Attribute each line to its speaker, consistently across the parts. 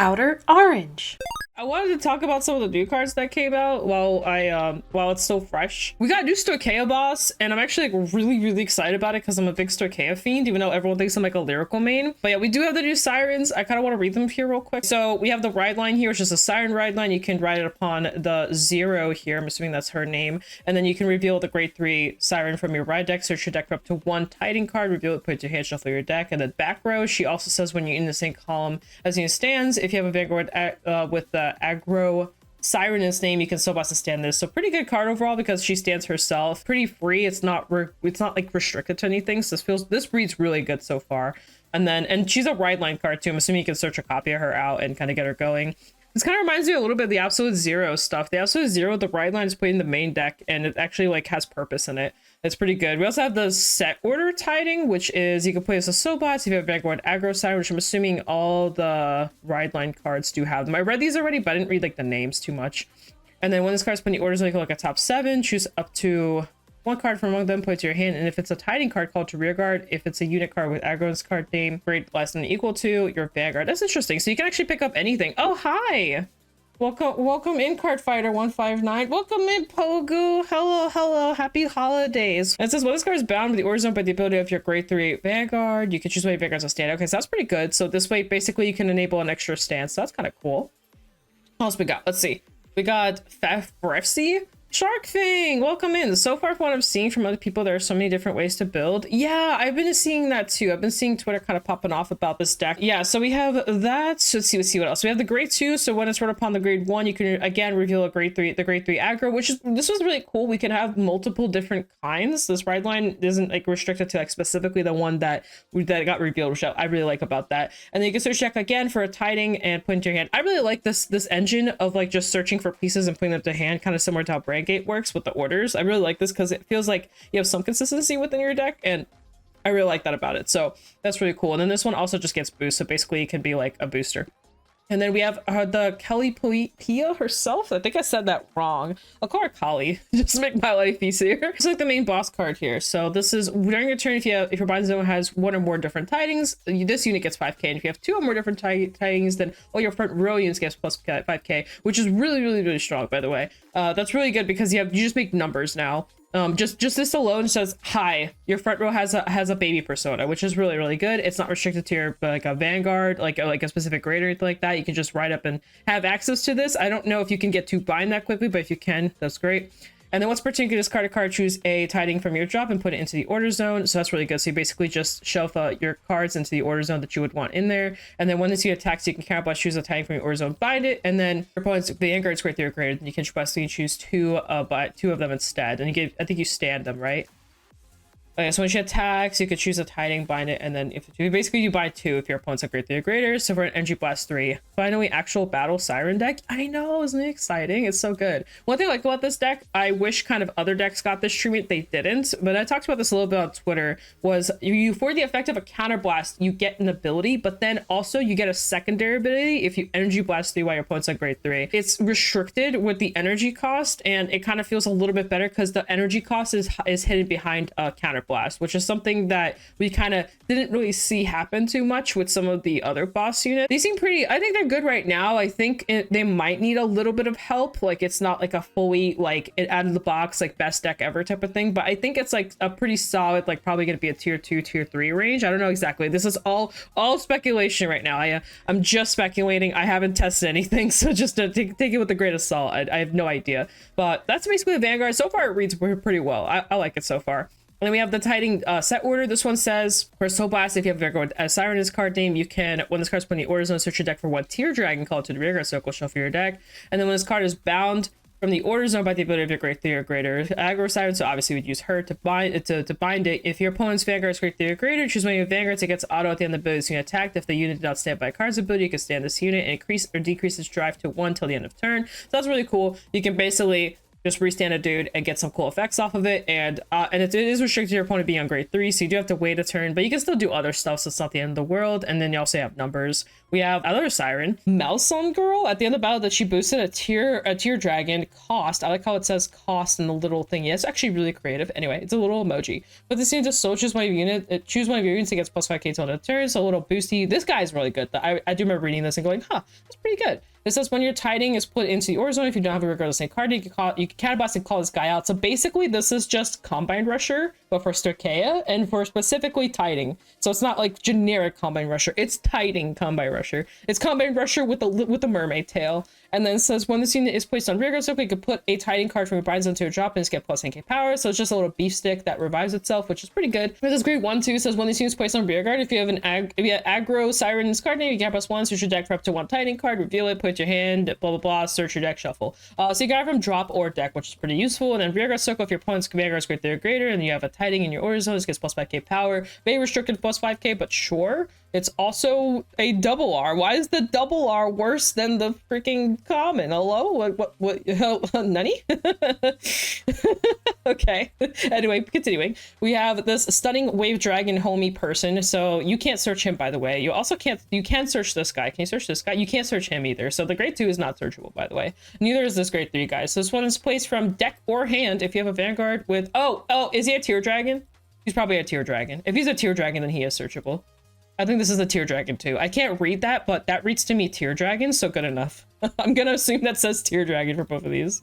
Speaker 1: Outer Orange.
Speaker 2: I wanted to talk about some of the new cards that came out while it's still fresh. We got a new Stoicheia boss, and I'm actually like really excited about it because I'm a big Stoicheia fiend, even though everyone thinks I'm like a lyrical main. But yeah, we do have the new sirens. I kind of want to read them here real quick. So we have the ride line here, which is a siren ride line. You can ride it upon the 0 here. I'm assuming that's her name. And then you can reveal the grade 3 siren from your ride deck. Search your deck for up to 1 Titan card, reveal it, put it to your hand, shuffle your deck. And then back row, she also says when you're in the same column as you stands, if you have a Vanguard with the Argo Siren in its name, you can still boss to stand this. So pretty good card overall because she stands herself. Pretty free. It's not like restricted to anything. So this reads really good so far. And she's a ride line card too. I'm assuming you can search a copy of her out and kind of get her going. This kind of reminds me a little bit of the Absolute Zero stuff. The Absolute Zero, the ride line is put in the main deck, and it actually like has purpose in it. It's pretty good. We also have the set order tiding, which is you can play as a Sobots if you have Vanguard Argo Siren, which I'm assuming all the ride line cards do have them. I read these already, but I didn't read like the names too much. And then when this card's put in the orders, you can look at top 7, choose up to 1 card from among them, put it to your hand, and if it's a tiding card, call it to rear guard. If it's a unit card with Agro's card name, grade less than or equal to your Vanguard. That's interesting. So you can actually pick up anything. Oh, hi! Welcome in, Cardfighter 159. Welcome in, Pogu. Hello. Happy holidays. And it says, when this card is bound with the order zone by the ability of your grade 3 Vanguard, you can choose whether Vanguard's a stand. Okay, so that's pretty good. So this way, basically, you can enable an extra stance. So that's kind of cool. What else we got? Let's see. We got Frefsy. Shark Thing, welcome in. So far from what I'm seeing from other people, there are so many different ways to build. Yeah, I've been seeing that too. I've been seeing Twitter kind of popping off about this deck. Yeah, so we have that. So let's see what else. We have the grade 2. So when it's right upon the grade 1, you can again reveal a grade 3, the grade 3 aggro, this was really cool. We can have multiple different kinds. This ride line isn't like restricted to like specifically the one that got revealed, which I really like about that. And then you can search deck again for a tiding and put into your hand. I really like this engine of like just searching for pieces and putting them to hand, kind of similar to how Gate works with the orders. I really like this because it feels like you have some consistency within your deck, and I really like that about it. So that's really cool. And then this one also just gets boost, so basically it can be like a booster. And then we have the Kelly Pia herself. I think I said that wrong. I'll call her Kali just to make my life easier. It's like the main boss card here. So this is during your turn, if your bind zone has 1 or more different tidings, this unit gets 5k. And if you have 2 or more different tidings, then all your front row units gets plus 5k, which is really strong, by the way. That's really good because you just make numbers now. Just this alone says, hi, your front row has a baby persona, which is really good. It's not restricted to your like a Vanguard, like a specific grade or anything like that. You can just ride up and have access to this. I don't know if you can get to bind that quickly, but if you can, that's great. And then what's particular, discard a card, choose a tiding from your drop and put it into the order zone. So that's really good. So you basically just shelf your cards into the order zone that you would want in there. And then when this unit attacks, you can counterblast, choose a tiding from your order zone, bind it. And then your opponent's Vanguard's grade 3 or greater, then you can basically choose two of them instead. And I think you stand them, right? Okay, so when she attacks, you could choose a tiding, bind it, and then basically you buy 2 if your opponent's a grade 3 or greater. So for an Energy Blast 3, finally actual battle siren deck. I know, isn't it exciting? It's so good. One thing I like about this deck, I wish kind of other decks got this treatment. They didn't, but I talked about this a little bit on Twitter. Was you for the effect of a counter blast, you get an ability, but then also you get a secondary ability if you Energy Blast 3 while your opponent's a grade 3. It's restricted with the energy cost, and it kind of feels a little bit better because the energy cost is hidden behind a counter blast, which is something that we kind of didn't really see happen too much with some of the other boss units. These seem pretty, I think they're good right now. I think they might need a little bit of help. Like it's not like a fully like out of the box like best deck ever type of thing, but I think it's like a pretty solid, like probably gonna be a tier 2 tier 3 range. I don't know exactly. This is all speculation right now. I'm just speculating. I haven't tested anything, so just to take it with a grain of salt. I have no idea, but that's basically the Vanguard. So far it reads pretty well. I like it so far. And then we have the tiding set order. This one says, for Soul Blast, if you have Vanguard as Siren as card name, you can, when this card's put in the order zone, search your deck for 1 Tear Dragon, call it to the rear guard circle, shuffle your deck. And then when this card is bound from the order zone by the ability of your grade 3 or greater Argo Siren, so obviously we'd use her to bind it. If your opponent's Vanguard is grade 3 or greater, choose one of your Vanguards. It gets auto at the end of the ability to attacked. If the unit did not stand by a card's ability, you can stand this unit and increase or decrease its drive to 1 till the end of turn. So that's really cool. You can basically just restand a dude and get some cool effects off of it. And it is restricted to your opponent being on grade 3, so you do have to wait a turn, but you can still do other stuff, so it's not the end of the world. And then you also have numbers. We have Argo Siren, Malson Girl. At the end of the battle, that she boosted a tier dragon cost. I like how it says cost in the little thing. Yeah, it's actually really creative. Anyway, it's a little emoji. But this unit just choose one of your units. Choose one of your units and gets plus 5k till end of turn. So a little boosty. This guy is really good. I do remember reading this and going, huh, that's pretty good. It says when your tiding is put into the ore zone, if you don't have a regardless same card, you can counterblast and call this guy out. So basically, this is just Combine Rusher, but for Artroea and for specifically tiding. So it's not like generic Combine Rusher. It's tiding Combine Rusher. It's Combine Rusher with the mermaid tail. And then it says when this unit is placed on rearguard circle, you can put a tiding card from your bind zone to your drop and just get plus 10k power. So it's just a little beef stick that revives itself, which is pretty good. This is grade 1 too. Says when this unit is placed on rearguard, if you have Agro Siren's card name, you can plus 1. Search your deck for up to 1 tiding card, reveal it, put it to your hand, blah blah blah. Search your deck, shuffle. So you got it from drop or deck, which is pretty useful. And then rearguard circle, if your opponent's Vanguard is grade 3 or greater, and you have a tiding in your order zone, this gets plus 5k power. Very restricted plus 5k, but sure. It's also a double R. Why is the double R worse than the freaking common? Hello? What? Nani? Okay. Anyway, continuing. We have this stunning wave dragon homie person. So you can't search him, by the way. You also you can search this guy. Can you search this guy? You can't search him either. So the grade 2 is not searchable, by the way. Neither is this grade 3, guys. So this one is placed from deck or hand if you have a Vanguard with... Oh, is he a tier dragon? He's probably a tier dragon. If he's a tier dragon, then he is searchable. I think this is a tier dragon too. I can't read that, but that reads to me tier dragon, so good enough. I'm gonna assume that says tier dragon for both of these.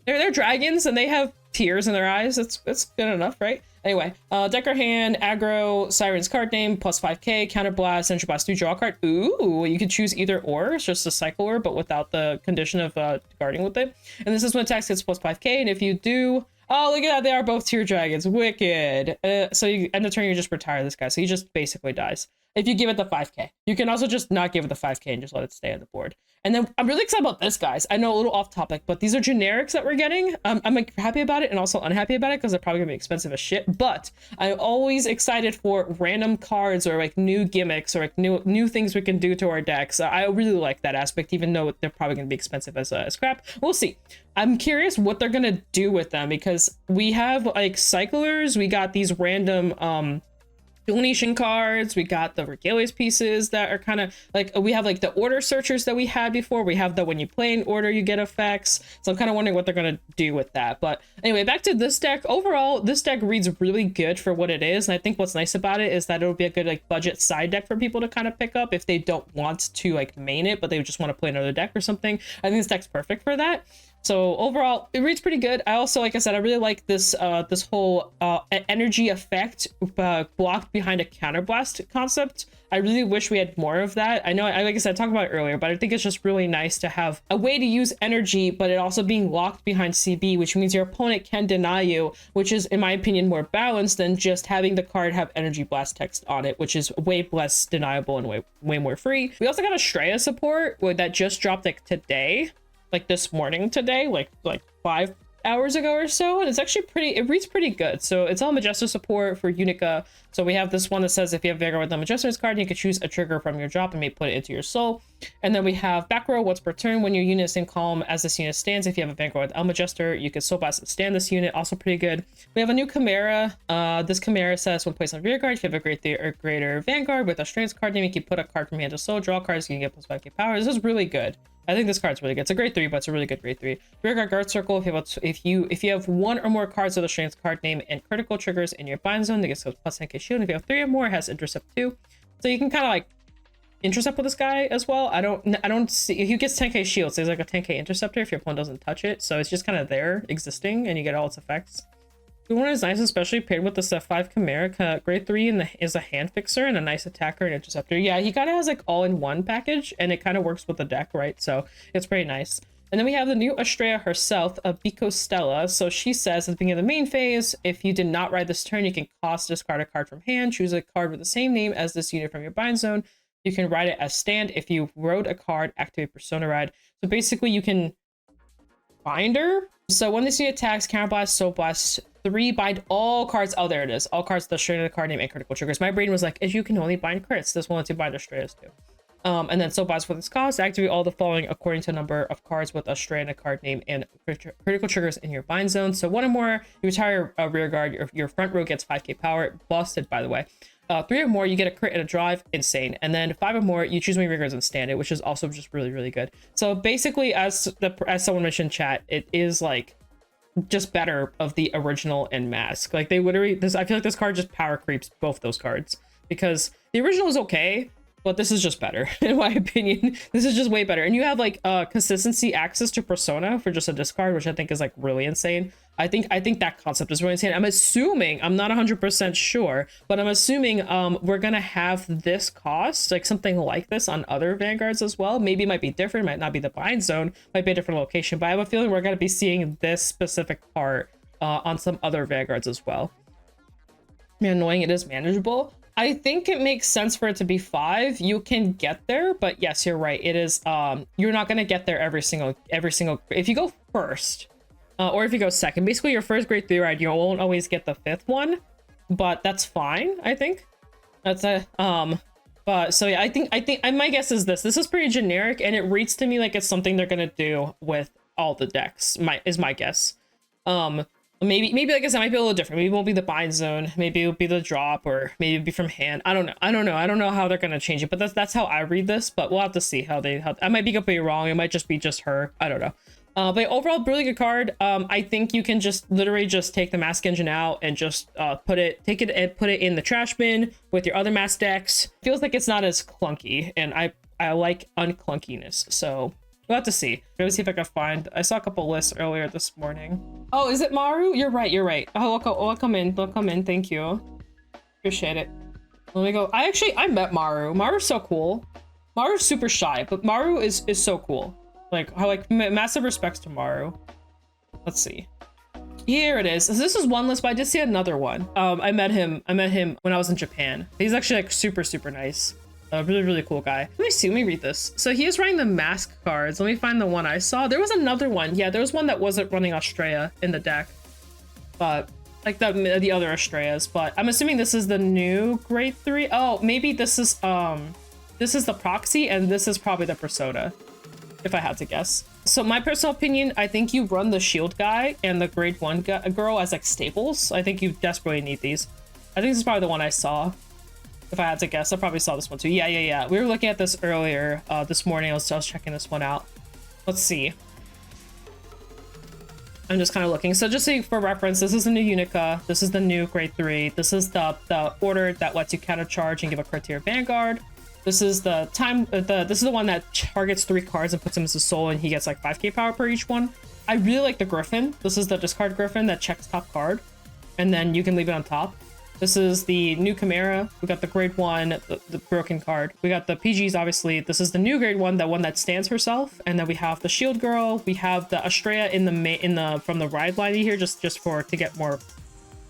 Speaker 2: They're dragons and they have tears in their eyes. It's good enough, right? Anyway, deck or hand, Agro Siren's card name, plus 5k, counterblast, central blast 2, draw a card. Ooh, you can choose either or. It's just a cycle or, but without the condition of guarding with it. And this is when attacks gets plus 5k, and if you do... Oh, look at that. They are both tier dragons. Wicked. So you end the turn, you just retire this guy. So he just basically dies. If you give it the 5k. You can also just not give it the 5k and just let it stay on the board. And then I'm really excited about this, guys. I know a little off topic, but these are generics that we're getting. I'm like happy about it and also unhappy about it because they're probably gonna be expensive as shit. But I'm always excited for random cards or like new gimmicks or like new things we can do to our decks. I really like that aspect, even though they're probably gonna be expensive as crap. We'll see. I'm curious what they're gonna do with them because we have like cyclers. We got these random donation cards, we got the regalias pieces that are kind of like, we have like the order searchers that we had before, we have the when you play in order you get effects, so I'm kind of wondering what they're going to do with that. But anyway, back to this deck. Overall, this deck reads really good for what it is, and I think what's nice about it is that it'll be a good like budget side deck for people to kind of pick up if they don't want to like main it, but they just want to play another deck or something. I think this deck's perfect for that. So overall, it reads pretty good. I also, like I said, I really like this this whole energy effect blocked behind a counterblast concept. I really wish we had more of that. I know, like I said, I talked about it earlier, but I think it's just really nice to have a way to use energy, but it also being locked behind CB, which means your opponent can deny you, which is, in my opinion, more balanced than just having the card have energy blast text on it, which is way less deniable and way more free. We also got Astroea support that just dropped like today. Like this morning today, like 5 hours ago or so, and it's actually it reads pretty good. So it's all Majesta support for Unica. So we have this one that says if you have Vanguard with the Majesta's card, you can choose a trigger from your drop and maybe put it into your soul. And then we have back row, what's per turn when your unit is in column as this unit stands. If you have a Vanguard with Majester, you can soul blast and stand this unit, also pretty good. We have a new Chimera. This Chimera says when placed on rear guard, if you have a grade 3 or greater Vanguard with Australian's card name, you can put a card from hand to soul, draw cards, you can get plus 5k power. This is really good. I think this card's really good. It's a grade 3, but it's a really good grade 3. Rearguard guard circle. If you have one or more cards with a strength card name and critical triggers in your bind zone, that gets plus 10k shield. If you have 3 or more, it has intercept 2. So you can kind of like intercept with this guy as well. I don't see, he gets 10k shield, so there's like a 10k interceptor if your opponent doesn't touch it. So it's just kind of there existing, and you get all its effects. The one is nice, especially paired with the 5 Chimera. Grade 3 is a hand fixer and a nice attacker and interceptor. Yeah, he kind of has like all-in-one package, and it kind of works with the deck, right? So it's pretty nice. And then we have the new Astroea herself, Biko Stella. So she says at the beginning of the main phase, if you did not ride this turn, you can discard a card from hand, choose a card with the same name as this unit from your bind zone. You can ride it as stand. If you rode a card, activate Persona Ride. So basically you can bind her. So when this unit attacks, counterblast, soul blast, 3, bind all cards. Oh, there it is. All cards with the straight of the card name and critical triggers. My brain was like, if you can only bind crits, this one lets you bind Astreas too. And then so buys for this cost, activate all the following according to number of cards with Astroea in a card name and critical triggers in your bind zone. So 1 or more, you retire a rear guard, your front row gets 5k power, busted by the way. 3 or more, you get a crit and a drive, insane. And then 5 or more, you choose one of your guards and stand it, which is also just really, really good. So basically, as someone mentioned in chat, it is like just better of the original and mask. Like they literally, I feel like this card just power creeps both those cards because the original is okay, but this is just better in my opinion. This is just way better. And you have like consistency access to persona for just a discard, which I think is like really insane. I think that concept is really insane. I'm assuming, I'm not 100% sure, but I'm assuming we're gonna have this cost, like something like this on other Vanguards as well. Maybe it might be different, might not be the bind zone, might be a different location, but I have a feeling we're gonna be seeing this specific part on some other Vanguards as well. Man, annoying, it is manageable. I think it makes sense for it to be 5. You can get there, but yes, you're right. It is, you're not gonna get there every single, if you go first, or if you go second, basically your first grade 3 ride, you won't always get the 5th one, but that's fine. I think that's a but so yeah, I think my guess is this is pretty generic, and it reads to me like it's something they're gonna do with all the decks. Is my guess. Maybe like I said, it might be a little different. Maybe it won't be the bind zone, maybe it'll be the drop, or maybe it'll be from hand. I don't know how they're gonna change it, but that's how I read this. But we'll have to see how I might be completely wrong. It might just be her. I don't know. But overall, really good card. I think you can just literally just take the mask engine out and just put it in the trash bin with your other mask decks. Feels like it's not as clunky, and I like unclunkiness. So we'll have to see. Let me see if I can find. I saw a couple lists earlier this morning. Oh, is it Maru? You're right. Oh, welcome in. Thank you. Appreciate it. Let me go. I met Maru. Maru's so cool. Maru's super shy, but Maru is so cool. Like massive respects to Maru. Let's see. Here it is. So this is one list, but I did see another one. I met him when I was in Japan. He's actually like super nice. A really cool guy. Let me read this. So he is running the mask cards. Let me find the one I saw. There was another one. Yeah, there was one that wasn't running Astroea in the deck, but like the other Astreas. But I'm assuming this is the new grade 3. Oh, maybe this is the proxy, and this is probably the persona, if I had to guess. So my personal opinion, I think you run the shield guy and the grade 1 girl as like staples. I think you desperately need these. I think this is probably the one I saw. If I had to guess, I probably saw this one too. Yeah. We were looking at this earlier this morning. I was checking this one out. Let's see. I'm just kind of looking. So just for reference, this is the new Unica. This is the new grade 3. This is the order that lets you counter charge and give a crit to your Vanguard. This is the this is the one that targets 3 cards and puts him as a soul, and he gets like 5k power per each one. I really like the Griffin. This is the discard Griffin that checks top card, and then you can leave it on top. This is the new Chimera. We got the grade 1, the broken card. We got the PGs, obviously. This is the new grade 1, the one that stands herself. And then we have the Shield Girl. We have the Astroea from the ride line here, just to get more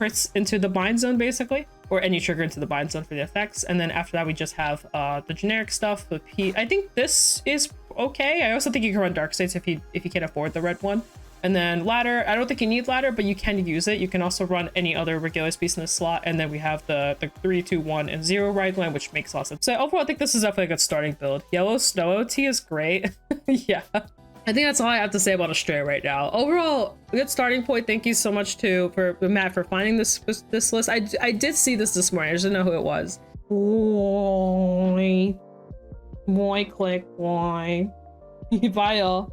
Speaker 2: crits into the bind zone, basically, or any trigger into the bind zone for the effects. And then after that, we just have the generic stuff. I think this is okay. I also think you can run Dark States if you can't afford the red one. And then ladder, I don't think you need ladder, but you can use it. You can also run any other regular piece in the slot. And then we have the 3, 2, 1, and 0 ride line, which makes lots of sense. So overall, I think this is definitely a good starting build. Yellow Snow OT is great. Yeah. I think that's all I have to say about Astroea right now. Overall, a good starting point. Thank you so much for Matt for finding this list. I did see this morning. I just didn't know who it was. Why click? Why? Bye, y'all.